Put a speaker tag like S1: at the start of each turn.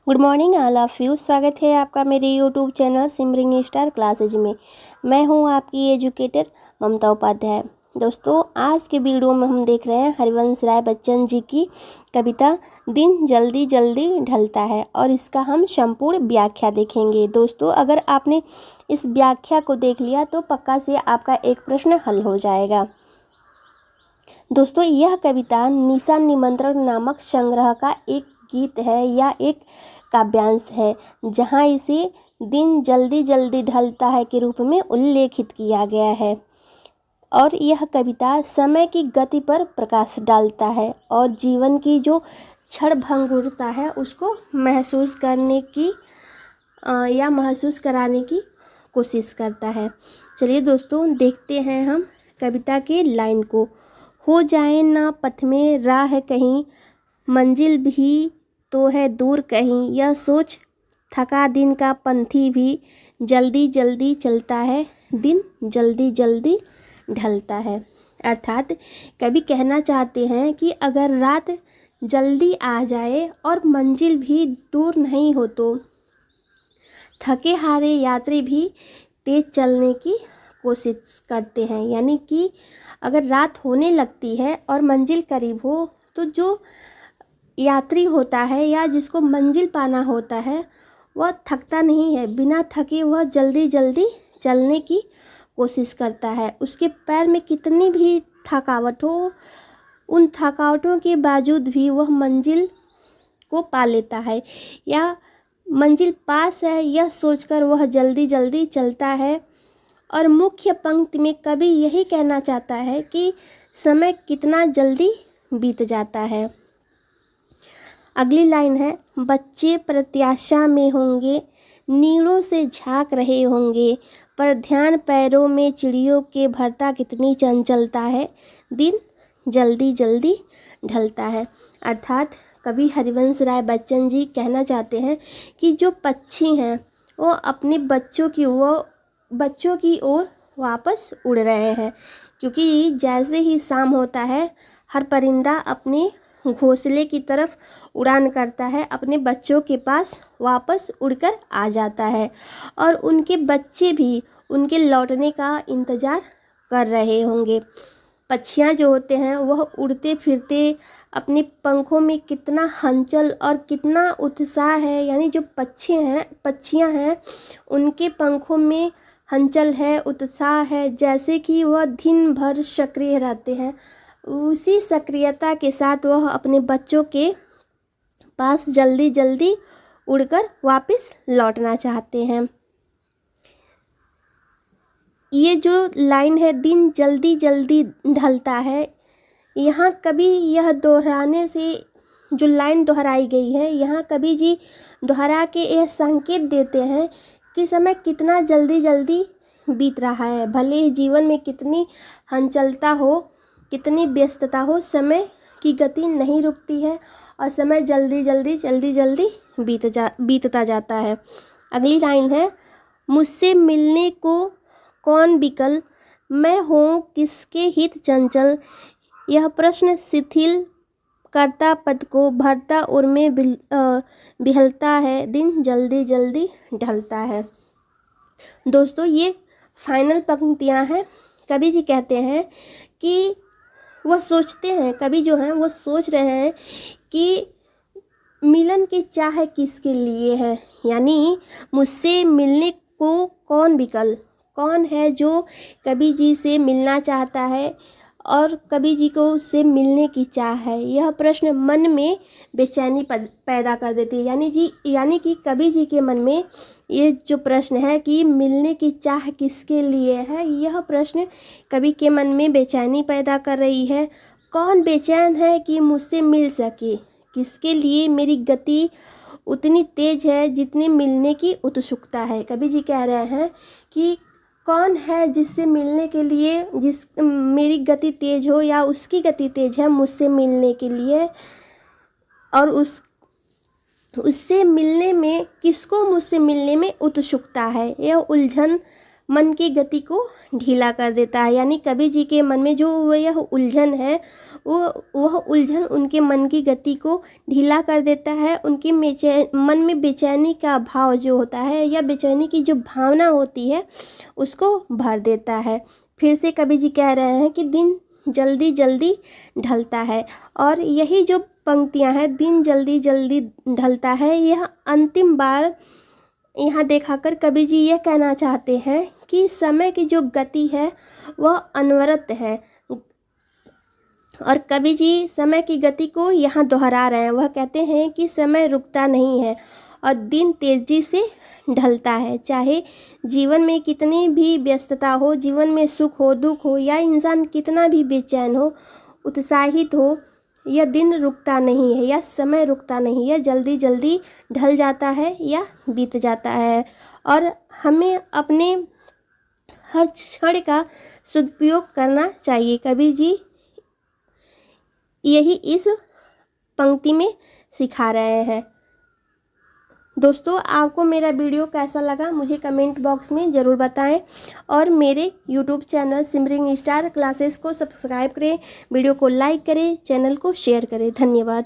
S1: Good morning all of you. स्वागत है आपका मेरे YouTube channel simmering star classes में। मैं हूं आपकी एजुकेटर ममता उपाध्याय। दोस्तों, आज के वीडियो में हम देख रहे हैं हरिवंश राय बच्चन जी की कविता दिन जल्दी जल्दी ढलता है और इसका हम संपूर्ण व्याख्या देखेंगे। दोस्तों, अगर आपने इस व्याख्या को देख लिया तो पक्का से आपका एक प्रश्न हल हो जाएगा। दोस्तों, यह कविता निशा निमंत्रण नामक संग्रह का एक गीत है या एक काव्यांश है, जहां इसे दिन जल्दी जल्दी ढलता है के रूप में उल्लेखित किया गया है। और यह कविता समय की गति पर प्रकाश डालता है और जीवन की जो क्षणभंगुरता है उसको महसूस करने की या महसूस कराने की कोशिश करता है। चलिए दोस्तों, देखते हैं हम कविता के लाइन को। हो जाए ना पथ में राह कहीं, मंजिल भी तो है दूर कहीं, यह सोच थका दिन का पंथी भी, जल्दी जल्दी चलता है दिन जल्दी जल्दी ढलता है। अर्थात कवि कहना चाहते हैं कि अगर रात जल्दी आ जाए और मंजिल भी दूर नहीं हो तो थके हारे यात्री भी तेज चलने की कोशिश करते हैं। यानी कि अगर रात होने लगती है और मंजिल करीब हो तो जो यात्री होता है या जिसको मंजिल पाना होता है वह थकता नहीं है, बिना थके वह जल्दी जल्दी चलने की कोशिश करता है। उसके पैर में कितनी भी थकावट हो, उन थकावटों के बावजूद भी वह मंजिल को पा लेता है या मंजिल पास है यह सोचकर वह जल्दी जल्दी चलता है। और मुख्य पंक्ति में कवि यही कहना चाहता है कि समय कितना जल्दी बीत जाता है। अगली लाइन है, बच्चे प्रत्याशा में होंगे, नीड़ों से झांक रहे होंगे, पर ध्यान पैरों में चिड़ियों के भरता कितनी चंचलता है, दिन जल्दी जल्दी ढलता है। अर्थात कवि हरिवंश राय बच्चन जी कहना चाहते हैं कि जो पक्षी हैं वो अपने बच्चों की ओर वापस उड़ रहे हैं, क्योंकि जैसे ही शाम होता है हर परिंदा अपने घोंसले की तरफ उड़ान करता है, अपने बच्चों के पास वापस उड़कर आ जाता है और उनके बच्चे भी उनके लौटने का इंतज़ार कर रहे होंगे। पक्षियाँ जो होते हैं वह उड़ते फिरते अपने पंखों में कितना हलचल और कितना उत्साह है, यानी जो पक्षियाँ हैं उनके पंखों में हलचल है, उत्साह है, जैसे कि वह दिन भर सक्रिय रहते हैं। उसी सक्रियता के साथ वह अपने बच्चों के पास जल्दी जल्दी उड़कर वापस लौटना चाहते हैं। ये जो लाइन है दिन जल्दी जल्दी ढलता है, यहाँ कभी यह दोहराने से जो लाइन दोहराई गई है, यहाँ कवि जी दोहरा के यह संकेत देते हैं कि समय कितना जल्दी जल्दी बीत रहा है। भले ही जीवन में कितनी हलचलता हो, कितनी व्यस्तता हो, समय की गति नहीं रुकती है और समय जल्दी जल्दी बीतता जाता है। अगली लाइन है, मुझसे मिलने को कौन विकल, मैं हूँ किसके हित चंचल, यह प्रश्न शिथिल करता पद को भरता उर में बिहलता है, दिन जल्दी जल्दी ढलता है। दोस्तों, ये फाइनल पंक्तियाँ हैं। कवि जी कहते हैं कि वह सोचते हैं, कवि जो हैं वो सोच रहे हैं कि मिलन की चाह किसके लिए है, यानी मुझसे मिलने को कौन विकल, कौन है जो कवि जी से मिलना चाहता है और कवि जी को उससे मिलने की चाह है। यह प्रश्न मन में बेचैनी पैदा कर देती है, यानी कि कवि जी के मन में ये जो प्रश्न है कि मिलने की चाह किसके लिए है, यह प्रश्न कवि के मन में बेचैनी पैदा कर रही है। कौन बेचैन है कि मुझसे मिल सके, किसके लिए मेरी गति उतनी तेज है जितनी मिलने की उत्सुकता है। कवि जी कह रहे हैं कि कौन है जिससे मिलने के लिए, जिस मेरी गति तेज हो या उसकी गति तेज है मुझसे मिलने के लिए, और उससे मिलने में किसको मुझसे मिलने में उत्सुकता है। यह उलझन मन की गति को ढीला कर देता है। यानी कवि जी के मन में जो यह उलझन है वह उलझन उनके मन की गति को ढीला कर देता है। उनके मन में बेचैनी का भाव जो होता है या बेचैनी की जो भावना होती है उसको भर देता है। फिर से कवि जी कह रहे हैं कि दिन जल्दी जल्दी ढलता है। और यही जो पंक्तियां हैं, दिन जल्दी जल्दी ढलता है, यह अंतिम बार यहाँ देखाकर कवि जी यह कहना चाहते हैं कि समय की जो गति है वह अनवरत है। और कवि जी समय की गति को यहाँ दोहरा रहे हैं। वह कहते हैं कि समय रुकता नहीं है और दिन तेजी से ढलता है। चाहे जीवन में कितनी भी व्यस्तता हो, जीवन में सुख हो, दुख हो, या इंसान कितना भी बेचैन हो, उत्साहित हो, यह दिन रुकता नहीं है या समय रुकता नहीं है, जल्दी जल्दी ढल जाता है या बीत जाता है। और हमें अपने हर क्षण का सदुपयोग करना चाहिए। कवि जी यही इस पंक्ति में सिखा रहे हैं। दोस्तों, आपको मेरा वीडियो कैसा लगा मुझे कमेंट बॉक्स में ज़रूर बताएं और मेरे YouTube channel simmering star classes को सब्सक्राइब करें, वीडियो को लाइक करें, चैनल को शेयर करें। धन्यवाद।